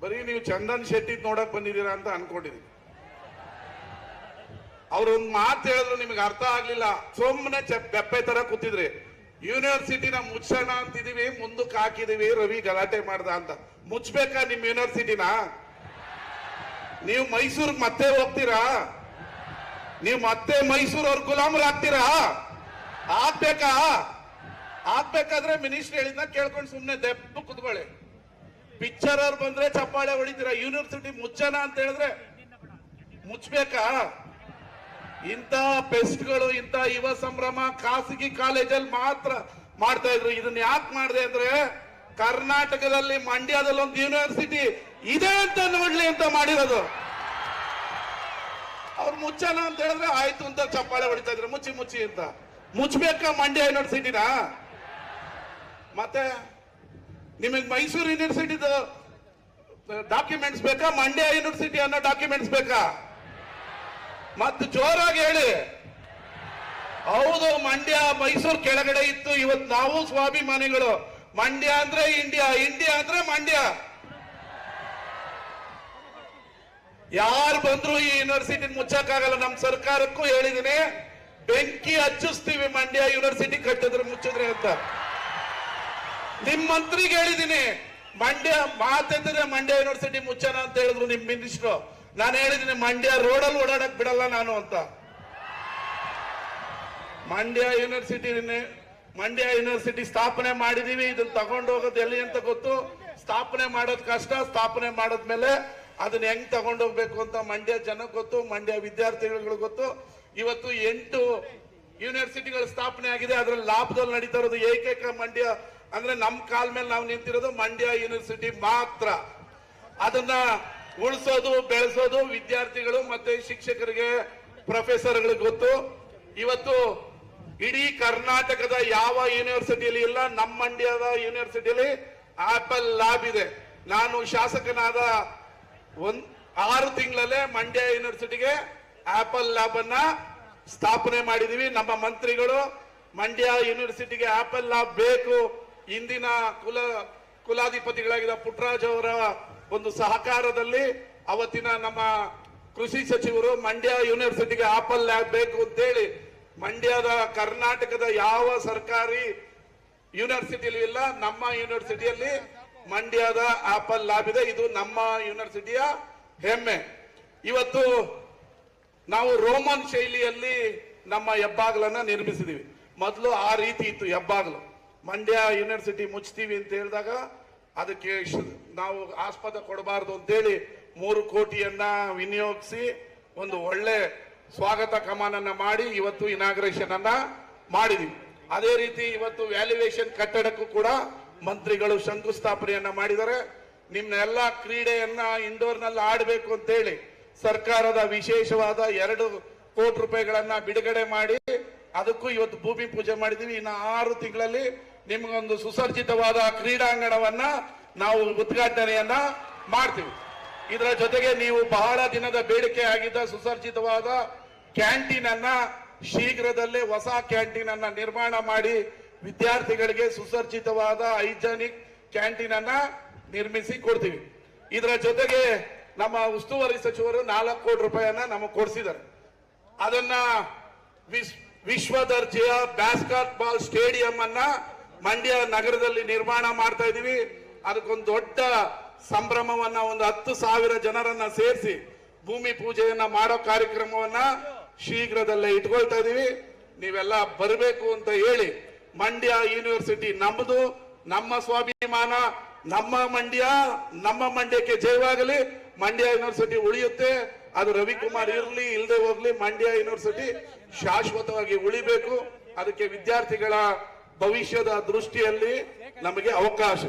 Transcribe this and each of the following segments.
ಬರೀ ನೀವು ಚಂದನ್ ಶೆಟ್ಟಿ ನೋಡಕ್ ಬಂದಿದ್ದೀರಾ ಅಂತ ಅನ್ಕೊಂಡಿದೀನಿ. ಅವ್ರೊಂದ್ ಮಾತು ಹೇಳಿದ್ರು ನಿಮ್ಗೆ ಅರ್ಥ ಆಗ್ಲಿಲ್ಲ, ಸುಮ್ಮನೆ ಬೆಪ್ಪೆ ತರ ಕೂತಿದ್ರಿ. ಯೂನಿವರ್ಸಿಟಿನ ಮುಚ್ಚೋಣ ಅಂತಿದೀವಿ, ಮುಂದಕ್ಕೆ ಹಾಕಿದೀವಿ, ರವಿ ಗಲಾಟೆ ಮಾಡ್ದ ಅಂತ. ಮುಚ್ಚಬೇಕಾ ನಿಮ್ ಯೂನಿವರ್ಸಿಟಿನ? ನೀವು ಮೈಸೂರಿಗೆ ಮತ್ತೆ ಹೋಗ್ತೀರಾ? ನೀವು ಮತ್ತೆ ಮೈಸೂರವ್ರ ಗುಲಾಮರಾಗ್ತೀರಾ? ಆಗ್ಬೇಕಾ? ಆಗ್ಬೇಕಾದ್ರೆ ಮಿನಿಸ್ಟರ್ ಹೇಳಿದ್ನ ಕೇಳ್ಕೊಂಡು ಸುಮ್ನೆ ದೆಪ್ಪ ಕುತ್ಕೊಳ್ಳಿ. ಪಿಕ್ಚರ್ ಅವ್ರು ಬಂದ್ರೆ ಚಪ್ಪಾಳೆ ಹೊಡಿತೀರಾ. ಯೂನಿವರ್ಸಿಟಿ ಮುಚ್ಚೋಣ ಅಂತ ಹೇಳಿದ್ರೆ ಮುಚ್ಚಬೇಕಾ? ಇಂಥ ಪೆಸ್ಟ್ಗಳು, ಇಂಥ ಯುವ ಸಂಭ್ರಮ ಖಾಸಗಿ ಕಾಲೇಜಲ್ಲಿ ಮಾತ್ರ ಮಾಡ್ತಾ ಇದ್ರು. ಇದನ್ನ ಯಾಕೆ ಮಾಡಿದೆ ಅಂದ್ರೆ ಕರ್ನಾಟಕದಲ್ಲಿ ಮಂಡ್ಯದಲ್ಲಿ ಒಂದು ಯೂನಿವರ್ಸಿಟಿ ಇದೆ ಅಂತ ನೋಡ್ಲಿ ಅಂತ ಮಾಡಿರೋದು. ಅವ್ರು ಮುಚ್ಚೋಣ ಅಂತ ಹೇಳಿದ್ರೆ ಆಯ್ತು ಅಂತ ಚಪ್ಪಾಳೆ ಹೊಡಿತಾ ಇದ್ರು, ಮುಚ್ಚಿ ಮುಚ್ಚಿ ಅಂತ. ಮುಚ್ಚಬೇಕಾ ಮಂಡ್ಯ ಯೂನಿವರ್ಸಿಟಿನ? ಮತ್ತೆ ನಿಮಗೆ ಮೈಸೂರು ಯೂನಿವರ್ಸಿಟಿದ ಡಾಕ್ಯುಮೆಂಟ್ಸ್ ಬೇಕಾ? ಮಂಡ್ಯ ಯೂನಿವರ್ಸಿಟಿ ಅನ್ನೋ ಡಾಕ್ಯುಮೆಂಟ್ಸ್ ಬೇಕಾ? ಮತ್ತು ಜೋರಾಗಿ ಹೇಳಿ. ಹೌದು, ಮಂಡ್ಯ ಮೈಸೂರು ಕೆಳಗಡೆ ಇತ್ತು. ಇವತ್ತು ನಾವು ಸ್ವಾಭಿಮಾನಿಗಳು. ಮಂಡ್ಯ ಅಂದ್ರೆ ಇಂಡಿಯಾ, ಇಂಡಿಯಾ ಅಂದ್ರೆ ಮಂಡ್ಯ. ಯಾರು ಬಂದ್ರು ಈ ಯೂನಿವರ್ಸಿಟಿ ಮುಚ್ಚಕ್ಕಾಗಲ್ಲ. ನಮ್ಮ ಸರ್ಕಾರಕ್ಕೂ ಹೇಳಿದೀನಿ, ಬೆಂಕಿ ಹಚ್ಚಿಸ್ತೀವಿ ಮಂಡ್ಯ ಯೂನಿವರ್ಸಿಟಿ ಕಟ್ಟಿದ್ರೆ ಮುಚ್ಚಿದ್ರೆ ಅಂತ. ನಿಮ್ ಮಂತ್ರಿಗೆ ಹೇಳಿದೀನಿ, ಮಂಡ್ಯ ಮಾತೆಂದ್ರೆ ಮಂಡ್ಯ ಯೂನಿವರ್ಸಿಟಿ ಮುಚ್ಚೋಣ ಅಂತ ಹೇಳಿದ್ರು ನಿಮ್ ಮಿನಿಸ್ಟ್ರು. ನಾನು ಹೇಳಿದೀನಿ ಮಂಡ್ಯ ರೋಡಲ್ಲಿ ಓಡಾಡಕ್ ಬಿಡಲ್ಲ ನಾನು ಅಂತ. ಮಂಡ್ಯ ಯೂನಿವರ್ಸಿಟಿ ಸ್ಥಾಪನೆ ಮಾಡಿದೀವಿ. ಇದನ್ನ ತಗೊಂಡು ಹೋಗೋದು ಎಲ್ಲಿ ಅಂತ ಗೊತ್ತು. ಸ್ಥಾಪನೆ ಮಾಡೋದು ಕಷ್ಟ. ಸ್ಥಾಪನೆ ಮಾಡದ್ಮೇಲೆ ಅದನ್ನ ಹೆಂಗ್ ತಗೊಂಡೋಗ್ಬೇಕು ಅಂತ ಮಂಡ್ಯ ಜನಕ್ಕೆ ಗೊತ್ತು, ಮಂಡ್ಯ ವಿದ್ಯಾರ್ಥಿಗಳು ಗೊತ್ತು. ಇವತ್ತು 8 ಯೂನಿವರ್ಸಿಟಿಗಳು ಸ್ಥಾಪನೆ ಆಗಿದೆ. ಅದ್ರಲ್ಲಿ ಲಾಭದಲ್ಲಿ ನಡೀತಾ ಇರೋದು ಏಕೈಕ ಮಂಡ್ಯ ಅಂದ್ರೆ ನಮ್ ಕಾಲ್ ಮೇಲೆ ನಾವು ನಿಂತಿರೋದು ಮಂಡ್ಯ ಯೂನಿವರ್ಸಿಟಿ ಮಾತ್ರ. ಅದನ್ನ ಉಳಿಸೋದು, ಬೆಳೆಸೋದು ವಿದ್ಯಾರ್ಥಿಗಳು ಮತ್ತೆ ಶಿಕ್ಷಕರಿಗೆ, ಪ್ರೊಫೆಸರ್ಗಳಿಗೆ ಗೊತ್ತು. ಇವತ್ತು ಇಡೀ ಕರ್ನಾಟಕದ ಯಾವ ಯೂನಿವರ್ಸಿಟಿಯಲ್ಲಿ ಇಲ್ಲ, ನಮ್ಮ ಮಂಡ್ಯದ ಯೂನಿವರ್ಸಿಟಿಯಲ್ಲಿ ಆಪಲ್ ಲ್ಯಾಬ್ ಇದೆ. ನಾನು ಶಾಸಕನಾದ 6 ತಿಂಗಳಲ್ಲೇ ಮಂಡ್ಯ ಯೂನಿವರ್ಸಿಟಿಗೆ ಆಪಲ್ ಲ್ಯಾಬ್ ಅನ್ನ ಸ್ಥಾಪನೆ ಮಾಡಿದೀವಿ. ನಮ್ಮ ಮಂತ್ರಿಗಳು ಮಂಡ್ಯ ಯೂನಿವರ್ಸಿಟಿಗೆ ಆಪಲ್ ಲ್ಯಾಬ್ ಬೇಕು. ಇಂದಿನ ಕುಲಾಧಿಪತಿಗಳಾಗಿದ್ದ ಪುಟ್ಟರಾಜ್ ಅವರ ಒಂದು ಸಹಕಾರದಲ್ಲಿ ಅವತ್ತಿನ ನಮ್ಮ ಕೃಷಿ ಸಚಿವರು ಮಂಡ್ಯ ಯೂನಿವರ್ಸಿಟಿಗೆ ಆಪಲ್ ಲ್ಯಾಬ್ ಬೇಕು ಅಂತೇಳಿ ಮಂಡ್ಯದ ಕರ್ನಾಟಕದ ಯಾವ ಸರ್ಕಾರಿ ಯೂನಿವರ್ಸಿಟಿಯಲ್ಲಿ ಇಲ್ಲ, ನಮ್ಮ ಯೂನಿವರ್ಸಿಟಿಯಲ್ಲಿ ಮಂಡ್ಯದ ಆಪಲ್ ಲ್ಯಾಬ್ ಇದೆ. ಇದು ನಮ್ಮ ಯೂನಿವರ್ಸಿಟಿಯ ಹೆಮ್ಮೆ. ಇವತ್ತು ನಾವು ರೋಮನ್ ಶೈಲಿಯಲ್ಲಿ ನಮ್ಮ ಹೆಬ್ಬಾಗ್ಲನ್ನ ನಿರ್ಮಿಸಿದೀವಿ. ಮೊದಲು ಆ ರೀತಿ ಇತ್ತು ಹೆಬ್ಬಾಗ್ಲು. ಮಂಡ್ಯ ಯೂನಿವರ್ಸಿಟಿ ಮುಚ್ತೀವಿ ಅಂತ ಹೇಳಿದಾಗ ಅದಕ್ಕೆ ನಾವು ಆಸ್ಪದ ಕೊಡಬಾರ್ದು ಅಂತೇಳಿ 3 ಕೋಟಿಯನ್ನ ವಿನಿಯೋಗಿಸಿ ಒಂದು ಒಳ್ಳೆ ಸ್ವಾಗತ ಕಮಾನನ್ನ ಮಾಡಿ ಇವತ್ತು ಇನಾಗ್ರೇಷನ್ ಅನ್ನ ಮಾಡಿದೀವಿ. ಅದೇ ರೀತಿ ಇವತ್ತು ವ್ಯಾಲ್ಯೂಯೇಷನ್ ಕಟ್ಟಡಕ್ಕೂ ಕೂಡ ಮಂತ್ರಿಗಳು ಶಂಕುಸ್ಥಾಪನೆಯನ್ನ ಮಾಡಿದ್ದಾರೆ. ನಿಮ್ನೆಲ್ಲ ಕ್ರೀಡೆಯನ್ನ ಇಂಡೋರ್ನಲ್ಲಿ ಆಡಬೇಕು ಅಂತೇಳಿ ಸರ್ಕಾರದ ವಿಶೇಷವಾದ 2 ಕೋಟಿ ರೂಪಾಯಿಗಳನ್ನ ಬಿಡುಗಡೆ ಮಾಡಿ ಅದಕ್ಕೂ ಇವತ್ತು ಭೂಮಿ ಪೂಜೆ ಮಾಡಿದೀವಿ. ಇನ್ನು 6 ತಿಂಗಳಲ್ಲಿ ನಿಮ್ಗೊಂದು ಸುಸರ್ಜಿತವಾದ ಕ್ರೀಡಾಂಗಣವನ್ನ ನಾವು ಉದ್ಘಾಟನೆಯನ್ನ ಮಾಡ್ತೀವಿ. ಇದರ ಜೊತೆಗೆ ನೀವು ಬಹಳ ದಿನದ ಬೇಡಿಕೆ ಆಗಿದ್ದ ಸುಸರ್ಜಿತವಾದ ಕ್ಯಾಂಟೀನ್ ಅನ್ನ ಶೀಘ್ರದಲ್ಲೇ ಹೊಸ ಕ್ಯಾಂಟೀನ್ ಅನ್ನ ನಿರ್ಮಾಣ ಮಾಡಿ ವಿದ್ಯಾರ್ಥಿಗಳಿಗೆ ಸುಸರ್ಜಿತವಾದ ಹೈಜಾನಿಕ್ ಕ್ಯಾಂಟೀನ್ ಅನ್ನ ನಿರ್ಮಿಸಿ ಕೊಡ್ತೀವಿ. ಇದರ ಜೊತೆಗೆ ನಮ್ಮ ಉಸ್ತುವಾರಿ ಸಚಿವರು 4 ಕೋಟಿ ರೂಪಾಯಿಯನ್ನ ನಮಗೆ ಕೊಡಿಸಿದ್ದಾರೆ. ಅದನ್ನ ವಿಶ್ವ ದರ್ಜೆಯ ಬ್ಯಾಸ್ಕೆಟ್ ಬಾಲ್ ಸ್ಟೇಡಿಯಂ ಅನ್ನ ಮಂಡ್ಯ ನಗರದಲ್ಲಿ ನಿರ್ಮಾಣ ಮಾಡ್ತಾ ಇದೀವಿ. ಅದಕ್ಕೊಂದು ದೊಡ್ಡ ಸಂಭ್ರಮವನ್ನ, ಒಂದು 10,000 ಜನರನ್ನ ಸೇರಿಸಿ ಭೂಮಿ ಪೂಜೆಯನ್ನ ಮಾಡೋ ಕಾರ್ಯಕ್ರಮವನ್ನ ಶೀಘ್ರದಲ್ಲೇ ಇಟ್ಕೊಳ್ತಾ ಇದೀವಿ. ನೀವೆಲ್ಲ ಬರಬೇಕು ಅಂತ ಹೇಳಿ. ಮಂಡ್ಯ ಯೂನಿವರ್ಸಿಟಿ ನಮ್ಮದು, ನಮ್ಮ ಸ್ವಾಭಿಮಾನ, ನಮ್ಮ ಮಂಡ್ಯ, ನಮ್ಮ ಮಂಡ್ಯಕ್ಕೆ ಜಯವಾಗಲಿ. ಮಂಡ್ಯ ಯೂನಿವರ್ಸಿಟಿ ಉಳಿಯುತ್ತೆ. ಅದು ರವಿಕುಮಾರ್ ಇರ್ಲಿ ಇಲ್ಲದೆ ಹೋಗ್ಲಿ, ಮಂಡ್ಯ ಯೂನಿವರ್ಸಿಟಿ ಶಾಶ್ವತವಾಗಿ ಉಳಿಬೇಕು. ಅದಕ್ಕೆ ವಿದ್ಯಾರ್ಥಿಗಳ ಭವಿಷ್ಯದ ದೃಷ್ಟಿಯಲ್ಲಿ ನಮಗೆ ಅವಕಾಶ.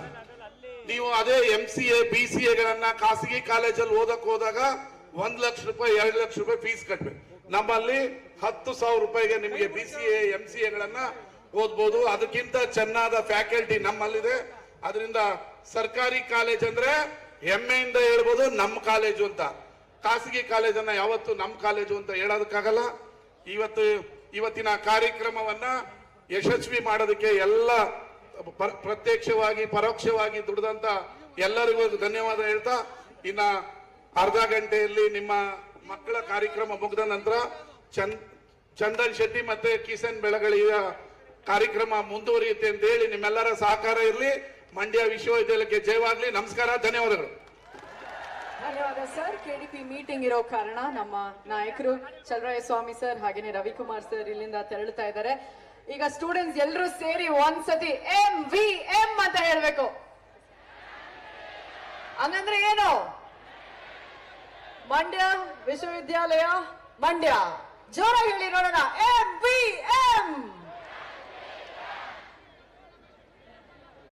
ನೀವು ಅದೇ MCA BCA ಗಳನ್ನ ಖಾಸಗಿ ಕಾಲೇಜಲ್ಲಿ ಓದಕ್ ಹೋದಾಗ 1 ಲಕ್ಷ ರೂಪಾಯಿ 2 ಲಕ್ಷ ರೂಪಾಯಿ ಫೀಸ್ ಕಟ್ಟಬೇಕು. ನಮ್ಮಲ್ಲಿ 10,000 ರೂಪಾಯಿಗೆ ನಿಮಗೆ BCA MCA ಗಳನ್ನ ಓದ್ಬೋದು. ಅದಕ್ಕಿಂತ ಚೆನ್ನಾದ ಫ್ಯಾಕಲ್ಟಿ ನಮ್ಮಲ್ಲಿದೆ. ಅದರಿಂದ ಸರ್ಕಾರಿ ಕಾಲೇಜ್ ಅಂದ್ರೆ ಹೆಮ್ಮೆಯಿಂದ ಹೇಳ್ಬೋದು ನಮ್ಮ ಕಾಲೇಜು ಅಂತ. ಖಾಸಗಿ ಕಾಲೇಜನ್ನ ಯಾವತ್ತು ನಮ್ಮ ಕಾಲೇಜು ಅಂತ ಹೇಳೋದಕ್ಕಾಗಲ್ಲ. ಇವತ್ತಿನ ಕಾರ್ಯಕ್ರಮವನ್ನ ಯಶಸ್ವಿ ಮಾಡೋದಕ್ಕೆ ಎಲ್ಲ ಪ್ರತ್ಯಕ್ಷವಾಗಿ ಪರೋಕ್ಷವಾಗಿ ದುಡಿದಂತ ಎಲ್ಲರಿಗೂ ಧನ್ಯವಾದ ಹೇಳ್ತಾ ಇನ್ನ ಅರ್ಧ ಗಂಟೆಯಲ್ಲಿ ನಿಮ್ಮ ಮಕ್ಕಳ ಕಾರ್ಯಕ್ರಮ ಮುಗಿದ ನಂತರ ಚಂದನ್ ಶೆಟ್ಟಿ ಮತ್ತೆ ಕಿಸನ್ ಬೆಳಗಳಿಯ ಕಾರ್ಯಕ್ರಮ ಮುಂದುವರಿಯುತ್ತೆ ಅಂತ ಹೇಳಿ ನಿಮ್ಮೆಲ್ಲರ ಸಹಕಾರ ಇರಲಿ. ಮಂಡ್ಯ ವಿಶ್ವವಿದ್ಯಾಲಯಕ್ಕೆ ಜಯವಾಗ್ಲಿ. ನಮಸ್ಕಾರ, ಧನ್ಯವಾದಗಳು. ಧನ್ಯವಾದ ಸರ್. ಕೆಡಿಪಿ ಮೀಟಿಂಗ್ ಇರೋ ಕಾರಣ ನಮ್ಮ ನಾಯಕರು ಚಲರಾಯ ಸ್ವಾಮಿ ಸರ್ ಹಾಗೇನೆ ರವಿಕುಮಾರ್ ಸರ್ ಇಲ್ಲಿಂದ ತೆರಳುತ್ತಾ ಇದ್ದಾರೆ. ಈಗ ಸ್ಟೂಡೆಂಟ್ಸ್ ಎಲ್ಲರೂ ಸೇರಿ ಒಂದ್ಸತಿ MVM ಅಂತ ಹೇಳ್ಬೇಕು. ಹಂಗಂದ್ರೆ ಏನು? ಮಂಡ್ಯ ವಿಶ್ವವಿದ್ಯಾಲಯ ಮಂಡ್ಯ. ಜೋರಾಗಿ ಹೇಳಿ ನೋಡೋಣ. MVM.